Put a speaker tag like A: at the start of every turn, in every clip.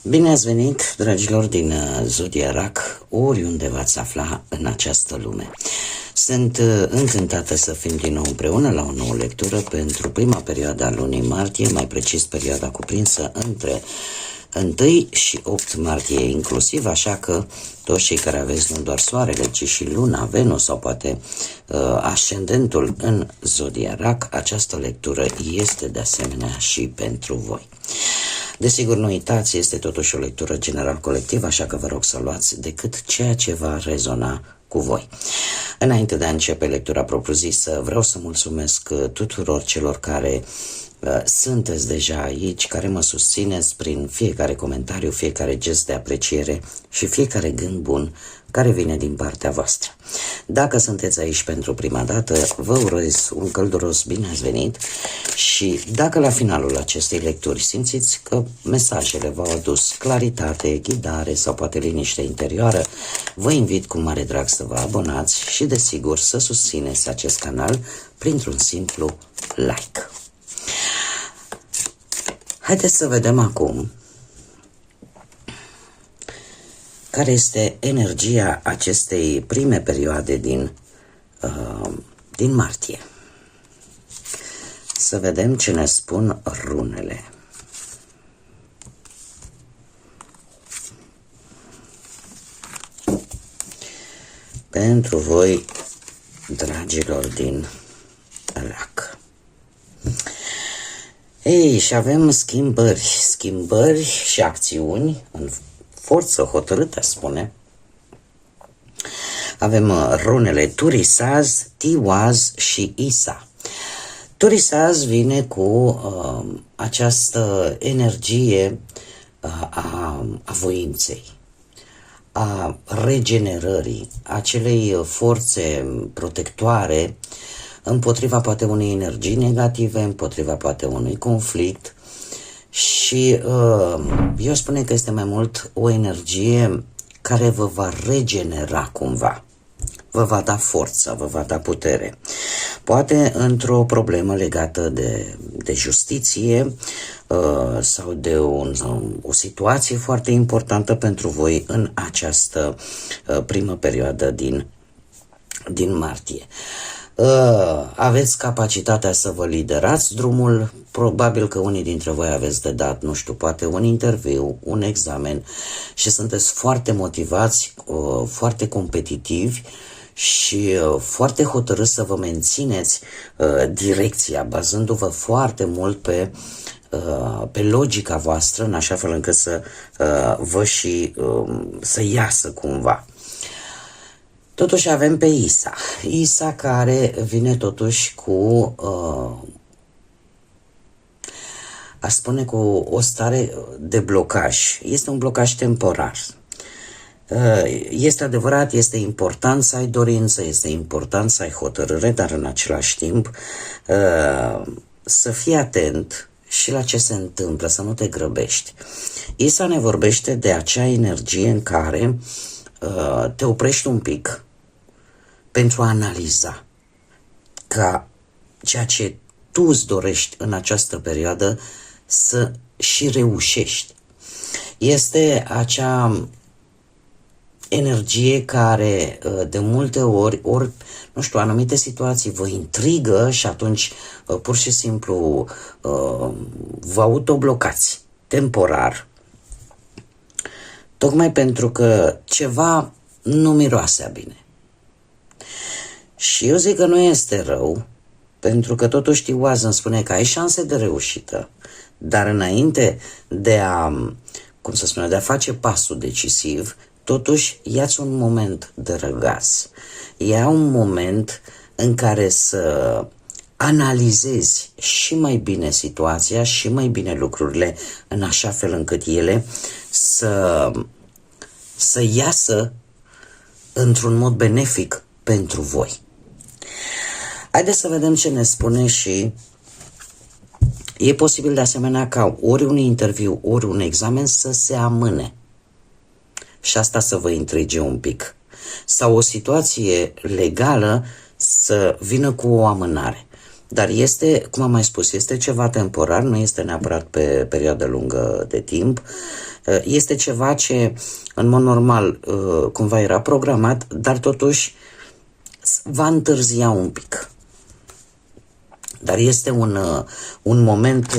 A: Bine ați venit, dragilor din Zodia RAC, oriunde v-ați afla în această lume. Sunt încântată să fim din nou împreună la o nouă lectură pentru prima perioadă a lunii martie, mai precis perioada cuprinsă între 1 și 8 martie inclusiv, așa că toți cei care aveți nu doar soarele, ci și luna, Venus sau poate ascendentul în Zodia RAC, această lectură este de asemenea și pentru voi. Desigur, nu uitați, este totuși o lectură general-colectivă, așa că vă rog să luați decât ceea ce va rezona cu voi. Înainte de a începe lectura propriu-zisă, vreau să mulțumesc tuturor celor care sunteți deja aici, care mă susțineți prin fiecare comentariu, fiecare gest de apreciere și fiecare gând bun care vine din partea voastră. Dacă sunteți aici pentru prima dată, vă urez un călduros bine ați venit și dacă la finalul acestei lecturi simțiți că mesajele v-au adus claritate, ghidare sau poate liniște interioară, vă invit cu mare drag să vă abonați și desigur să susțineți acest canal printr-un simplu like. Haideți să vedem acum care este energia acestei prime perioade din martie. Să vedem ce ne spun runele. Pentru voi, dragilor din RAC. Ei, și avem schimbări și acțiuni în forță hotărâtă, spune. Avem runele Turisaz, Tiwaz și Isa. Turisaz vine cu această energie a voinței, a regenerării, acelei forțe protectoare împotriva poate unei energii negative, împotriva poate unui conflict și eu spune că este mai mult o energie care vă va regenera cumva, vă va da forță, vă va da putere. Poate într-o problemă legată de justiție sau de o situație foarte importantă pentru voi în această primă perioadă din martie. Aveți capacitatea să vă liderați drumul, probabil că unii dintre voi aveți de dat, nu știu, poate un interviu, un examen și sunteți foarte motivați, foarte competitivi și foarte hotărâți să vă mențineți direcția, bazându-vă foarte mult pe logica voastră, în așa fel încât să iasă cumva. Totuși avem pe Isa care vine totuși cu, aș spune, cu o stare de blocaj. Este un blocaj temporar. Este adevărat, este important să ai dorință, este important să ai hotărâre, dar în același timp să fii atent și la ce se întâmplă, să nu te grăbești. Isa ne vorbește de acea energie în care te oprești un pic pentru a analiza ca ceea ce tu îți dorești în această perioadă să și reușești. Este acea energie care de multe ori, nu știu, anumite situații vă intrigă și atunci pur și simplu vă autoblocați temporar, tocmai pentru că ceva nu miroase a bine. Și eu zic că nu este rău, pentru că totuși Tiwaz îmi spune că ai șanse de reușită, dar înainte de a face pasul decisiv, totuși ia-ți un moment de răgaz. Ia un moment în care să analizezi și mai bine situația și mai bine lucrurile, în așa fel încât ele să iasă într-un mod benefic pentru voi. Haideți să vedem ce ne spune și e posibil de asemenea ca ori un interviu, ori un examen să se amâne și asta să vă intrige un pic. Sau o situație legală să vină cu o amânare. Dar este, cum am mai spus, este ceva temporar, nu este neapărat pe perioadă lungă de timp. Este ceva ce, în mod normal, cumva era programat, dar totuși va întârzia un pic. Dar este un moment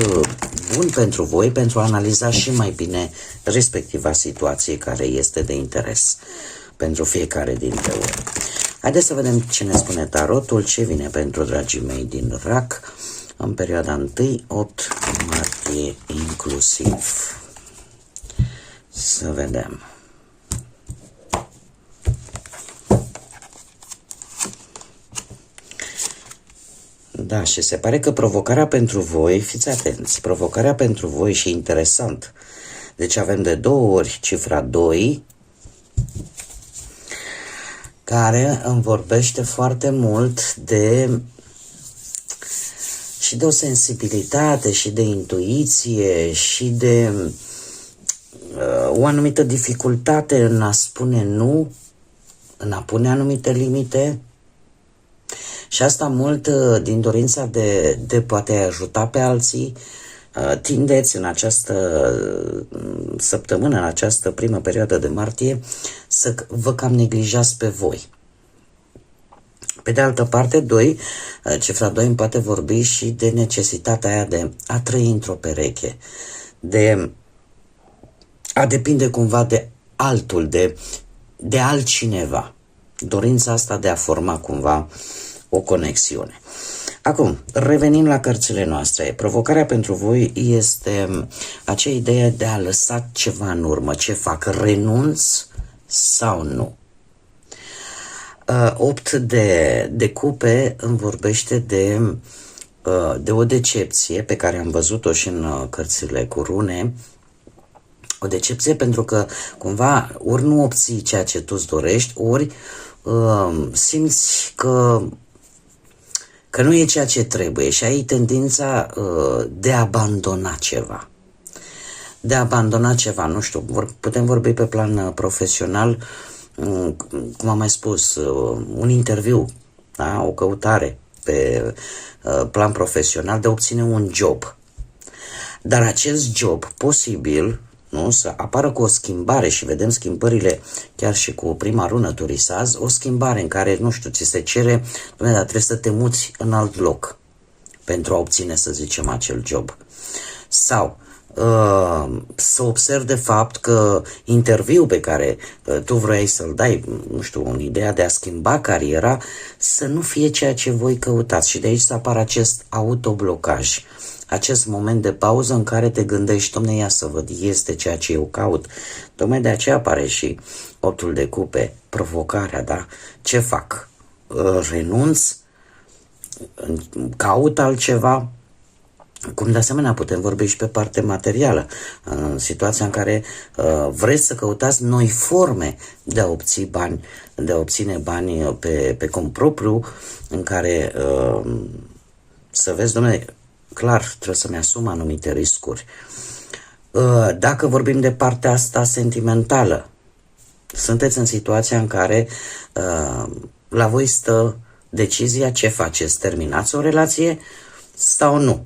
A: bun pentru voi, pentru a analiza și mai bine respectiva situație care este de interes pentru fiecare dintre voi. Haideți să vedem ce ne spune tarotul, ce vine pentru dragii mei din RAC în perioada 1-8 martie inclusiv. Să vedem. Da, și se pare că provocarea pentru voi, fiți atenți, provocarea pentru voi și interesant. Deci avem de 2 ori cifra 2, care îmi vorbește foarte mult și de o sensibilitate, și de intuiție, și de o anumită dificultate în a spune nu, în a pune anumite limite. Și asta mult din dorința de poate ajuta pe alții. Tindeți în această săptămână, în această primă perioadă de martie, să vă cam neglijați pe voi. Pe de altă parte, cifra 2 îmi poate vorbi și de necesitatea aia de a trăi într-o pereche, de a depinde cumva de altul, de altcineva. Dorința asta de a forma cumva o conexiune. Acum, revenim la cărțile noastre. Provocarea pentru voi este acea idee de a lăsa ceva în urmă. Ce fac? Renunț sau nu? 8 de cupe îmi vorbește de o decepție pe care am văzut-o și în cărțile cu rune. O decepție pentru că cumva ori nu obții ceea ce tu îți dorești, ori simți că nu e ceea ce trebuie și ai tendința de a abandona ceva. De a abandona ceva, nu știu, putem vorbi pe plan profesional, cum am mai spus, un interviu, da? O căutare pe plan profesional de a obține un job. Dar acest job posibil, nu, să apară cu o schimbare și vedem schimbările chiar și cu prima rună turisaz, o schimbare în care, nu știu, ți se cere, dar trebuie să te muți în alt loc pentru a obține, să zicem, acel job. Sau să observi de fapt că interviul pe care tu vrei să-l dai, nu știu, în ideea de a schimba cariera, să nu fie ceea ce voi căutați și de aici să apară acest autoblocaj. Acest moment de pauză în care te gândești, dom'le, ia să văd, este ceea ce eu caut. Tocmai de aceea apare și 8 de cupe, provocarea, da? Ce fac? Renunț? Caut altceva? Cum de asemenea putem vorbi și pe parte materială, în situația în care vreți să căutați noi forme de a obține bani, de a obține bani pe cont propriu, în care să vezi, dom'le, clar, trebuie să-mi asum anumite riscuri. Dacă vorbim de partea asta sentimentală, sunteți în situația în care la voi stă decizia ce faceți, terminați o relație sau nu.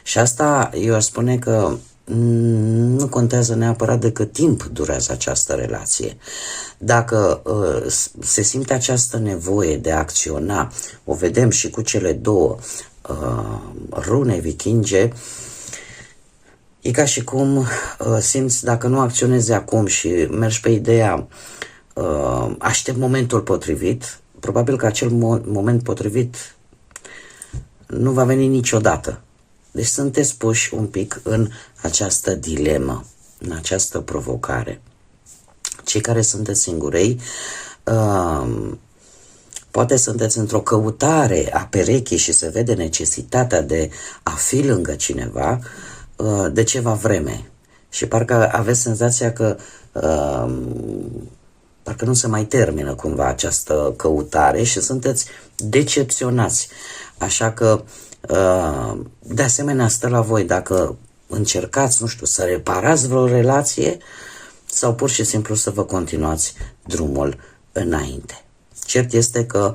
A: Și asta eu aș spune că nu contează neapărat de cât timp durează această relație. Dacă se simte această nevoie de a acționa, o vedem și cu cele 2 rune vikinge, e ca și cum simți, dacă nu acționezi acum și mergi pe ideea aștept momentul potrivit, probabil că acel moment potrivit nu va veni niciodată. Deci sunteți puși un pic în această dilemă, în această provocare. Cei care sunteți singurei, poate sunteți într-o căutare a perechii și se vede necesitatea de a fi lângă cineva de ceva vreme. Și parcă aveți senzația că parcă nu se mai termină cumva această căutare și sunteți decepționați. Așa că de asemenea stă la voi dacă încercați, nu știu, să reparați vreo relație sau pur și simplu să vă continuați drumul înainte. Cert este că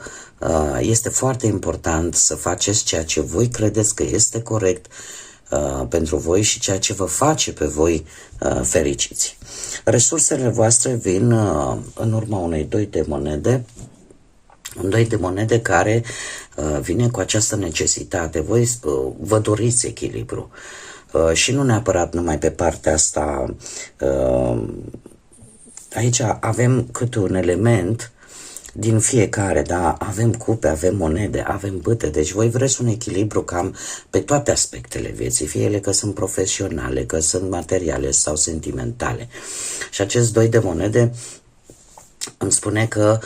A: este foarte important să faceți ceea ce voi credeți că este corect pentru voi și ceea ce vă face pe voi fericiți. Resursele voastre vin în urma unei doi de monede, un doi de monede care vine cu această necesitate. Voi vă doriți echilibru și nu neapărat numai pe partea asta. Aici avem câte un element din fiecare, da? Avem cupe, avem monede, avem bâte, deci voi vreți un echilibru cam pe toate aspectele vieții, fie ele că sunt profesionale, că sunt materiale sau sentimentale. Și acest doi de monede îmi spune că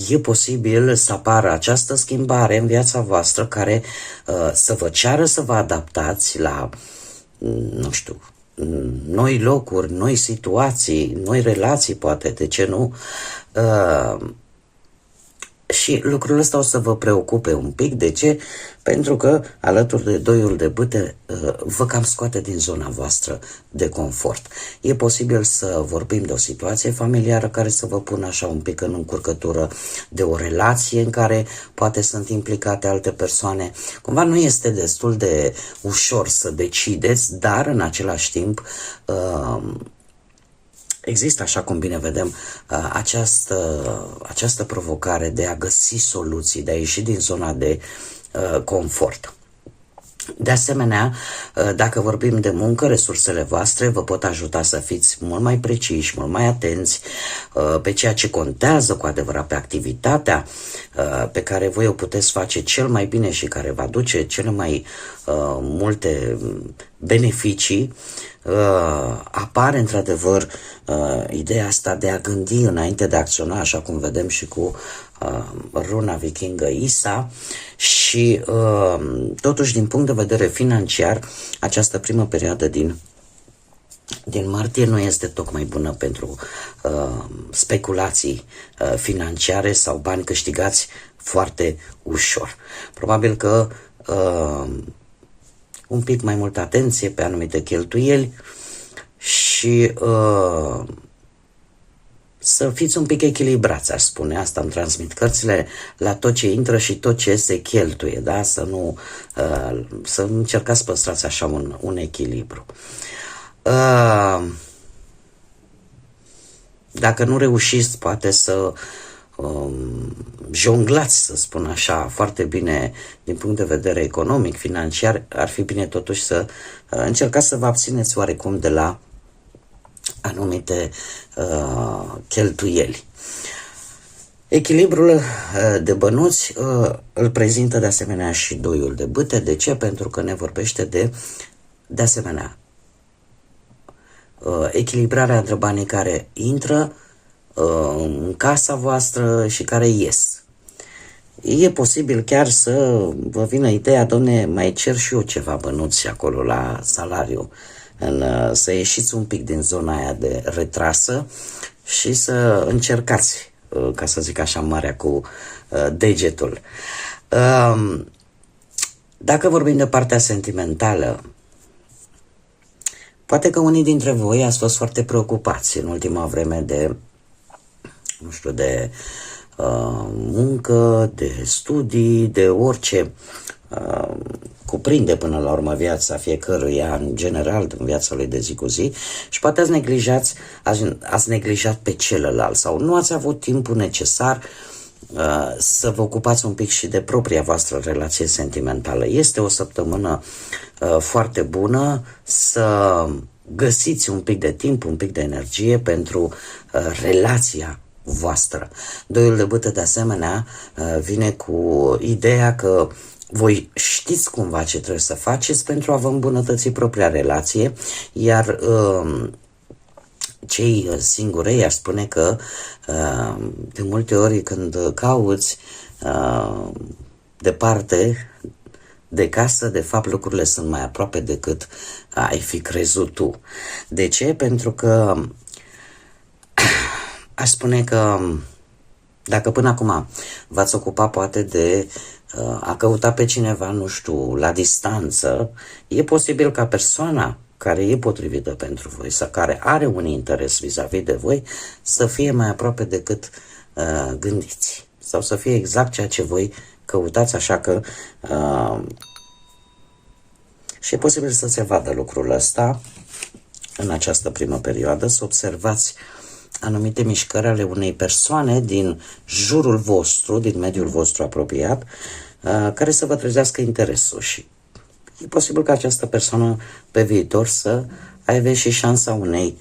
A: e posibil să apară această schimbare în viața voastră care să vă ceară să vă adaptați la, nu știu, noi locuri, noi situații, noi relații, poate, de ce nu? Și lucrul ăsta o să vă preocupe un pic. De ce? Pentru că alături de doiul de bâte vă cam scoate din zona voastră de confort. E posibil să vorbim de o situație familiară care să vă pună așa un pic în încurcătură, de o relație în care poate sunt implicate alte persoane. Cumva nu este destul de ușor să decideți, dar în același timp există, așa cum bine vedem, această provocare de a găsi soluții, de a ieși din zona de confort. De asemenea, dacă vorbim de muncă, resursele voastre vă pot ajuta să fiți mult mai preciși, mult mai atenți pe ceea ce contează cu adevărat, pe activitatea pe care voi o puteți face cel mai bine și care va aduce cele mai multe beneficii. Apare într-adevăr ideea asta de a gândi înainte de a acționa, așa cum vedem și cu runa vikingă Isa. Și totuși, din punct de vedere financiar, această primă perioadă din martie nu este tocmai bună pentru speculații financiare sau bani câștigați foarte ușor. Probabil că un pic mai multă atenție pe anumite cheltuieli și să fiți un pic echilibrați, aș spune. Asta îmi transmit cărțile, la tot ce intră și tot ce se cheltuie, da? Să încercați să păstrați așa un echilibru. Dacă nu reușiți, poate să jonglați, să spun așa, foarte bine din punct de vedere economic, financiar, ar fi bine totuși să încercați să vă abțineți oarecum de la anumite cheltuieli. Echilibrul de bănuți îl prezintă de asemenea și doiul de bâte. De ce? Pentru că ne vorbește de asemenea echilibrarea între banii care intră în casa voastră și care ies. E posibil chiar să vă vină ideea, domne, mai cer și eu ceva bănuți acolo la salariu, să ieșiți un pic din zona aia de retrasă și să încercați, ca să zic așa, marea cu degetul. Dacă vorbim de partea sentimentală, poate că unii dintre voi ați fost foarte preocupați în ultima vreme de, nu știu, de muncă, de studii, de orice cuprinde până la urmă viața fiecăruia în general, în viața lui de zi cu zi, și poate ați neglijat pe celălalt sau nu ați avut timpul necesar să vă ocupați un pic și de propria voastră relație sentimentală. Este o săptămână foarte bună să găsiți un pic de timp, un pic de energie pentru relația voastră. Doiul de bâtă, de asemenea, vine cu ideea că voi știți cumva ce trebuie să faceți pentru a vă îmbunătăți propria relație, iar cei singurei aș spune că de multe ori când cauți departe de casă, de fapt lucrurile sunt mai aproape decât ai fi crezut tu. De ce? Pentru că aș spune că dacă până acum v-ați ocupat poate de a căuta pe cineva, nu știu, la distanță, e posibil ca persoana care e potrivită pentru voi sau care are un interes vis-a-vis de voi să fie mai aproape decât gândiți sau să fie exact ceea ce voi căutați, așa că și e posibil să se vadă lucrul ăsta în această primă perioadă, să observați anumite mișcări ale unei persoane din jurul vostru, din mediul vostru apropiat, care să vă trezească interesul și e posibil ca această persoană pe viitor să aibă și șansa unei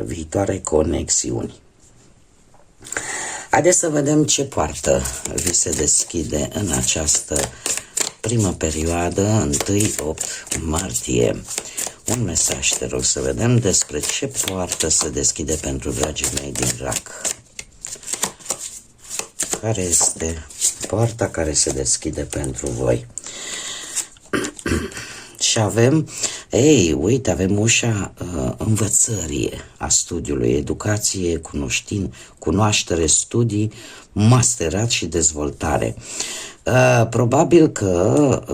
A: viitoare conexiuni. Haideți să vedem ce poartă vi se deschide în această primă perioadă, 1-8 martie. Un mesaj, te rog, să vedem despre ce poartă se deschide pentru dragii mei din RAC. Care este poarta care se deschide pentru voi? Și avem, uite, avem ușa învățării, a studiului, educație, cunoaștere, studii, masterat și dezvoltare. Probabil că,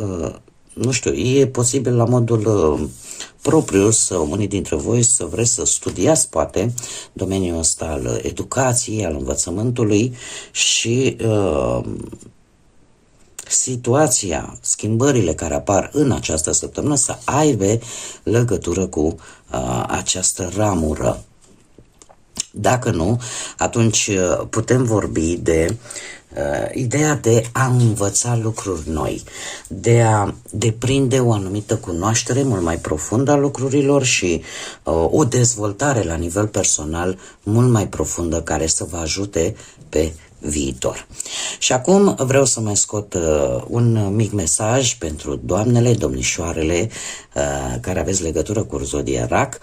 A: nu știu, e posibil la modul propriu să unii dintre voi să vreți să studiați poate domeniul ăsta al educației, al învățământului și situația, schimbările care apar în această săptămână să aibă legătură cu această ramură. Dacă nu, atunci putem vorbi de ideea de a învăța lucruri noi, de a deprinde o anumită cunoaștere mult mai profundă a lucrurilor și o dezvoltare la nivel personal mult mai profundă care să vă ajute pe viitor. Și acum vreau să mai scot un mic mesaj pentru doamnele, domnișoarele care aveți legătură cu Zodia RAC,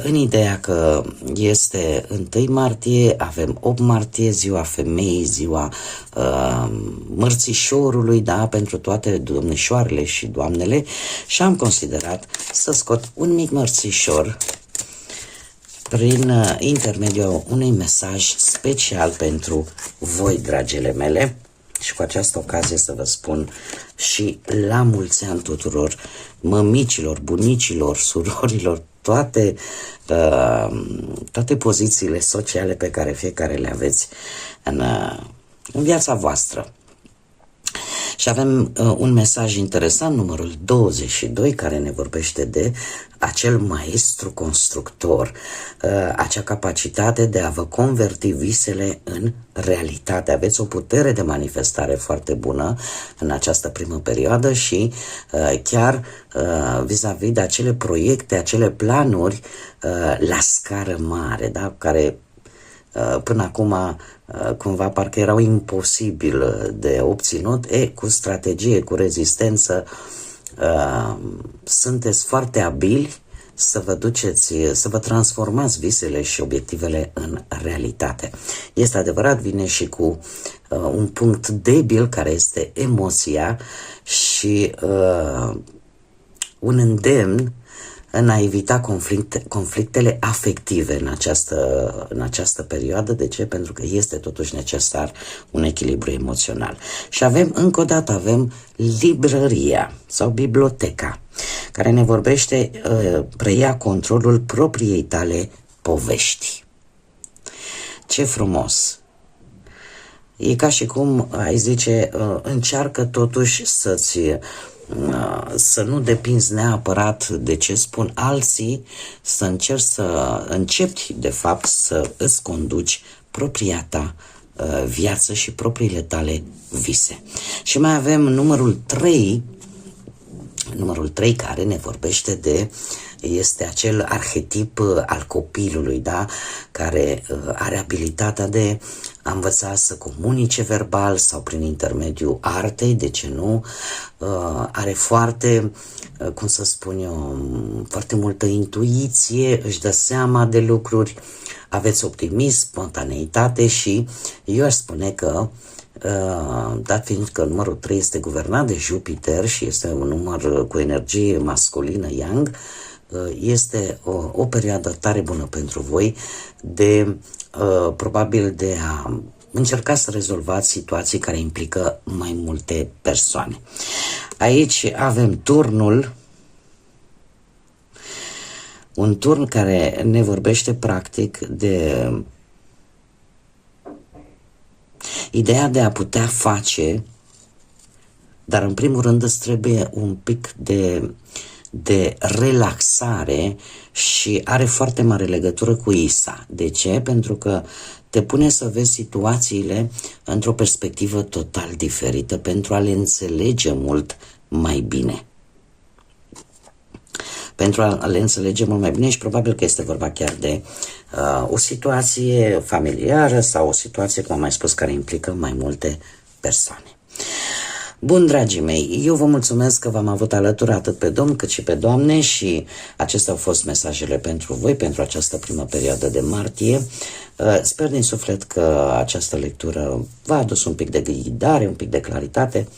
A: în ideea că este 1 martie, avem 8 martie, ziua femeii, ziua mărțișorului, da, pentru toate domnișoarele și doamnele, și am considerat să scot un mic mărțișor prin intermediul unui mesaj special pentru voi, dragile mele, și cu această ocazie să vă spun și la mulți ani tuturor mămicilor, bunicilor, surorilor, toate pozițiile sociale pe care fiecare le aveți în viața voastră. Și avem un mesaj interesant, numărul 22, care ne vorbește de acel maestru constructor, acea capacitate de a vă converti visele în realitate. Aveți o putere de manifestare foarte bună în această primă perioadă și chiar vis-a-vis de acele proiecte, acele planuri la scară mare, da? Care până acum cumva parcă erau imposibil de obținut, cu strategie, cu rezistență, sunteți foarte abili să vă duceți, să vă transformați visele și obiectivele în realitate. Este adevărat, vine și cu un punct debil care este emoția și un îndemn în a evita conflictele afective în această perioadă. De ce? Pentru că este totuși necesar un echilibru emoțional. Și avem, încă o dată, avem librăria sau biblioteca, care ne vorbește, preia controlul propriei tale povești. Ce frumos! E ca și cum, ai zice, încearcă totuși să nu depinzi neapărat de ce spun alții, să încerci să începi, de fapt, să îți conduci propria ta viață și propriile tale vise. Și mai avem numărul 3, care ne vorbește este acel arhetip al copilului, da? Care are abilitatea de a învăța să comunice verbal sau prin intermediul artei, de ce nu? Are foarte, cum să spun eu, foarte multă intuiție, își dă seama de lucruri, aveți optimism, spontaneitate și eu aș spune că dat fiind că numărul 3 este guvernat de Jupiter și este un număr cu energie masculină, yang, este o perioadă tare bună pentru voi de probabil de a încerca să rezolvați situații care implică mai multe persoane. Aici avem un turn care ne vorbește practic de Ideea de a putea face, dar în primul rând îți trebuie un pic de relaxare și are foarte mare legătură cu Isa. De ce? Pentru că te pune să vezi situațiile într-o perspectivă total diferită pentru a le înțelege mult mai bine. Pentru a le înțelege mult mai bine și probabil că este vorba chiar de o situație familiară sau o situație, cum am mai spus, care implică mai multe persoane. Bun, dragii mei, eu vă mulțumesc că v-am avut alături atât pe domn cât și pe doamne și acestea au fost mesajele pentru voi, pentru această primă perioadă de martie. Sper din suflet că această lectură v-a adus un pic de ghidare, un pic de claritate.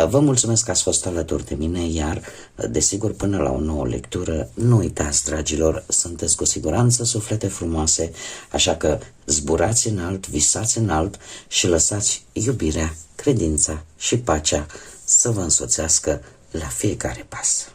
A: Vă mulțumesc că ați fost alături de mine, iar, desigur, până la o nouă lectură, nu uitați, dragilor, sunteți cu siguranță suflete frumoase, așa că zburați înalt, visați înalt și lăsați iubirea, credința și pacea să vă însoțească la fiecare pas.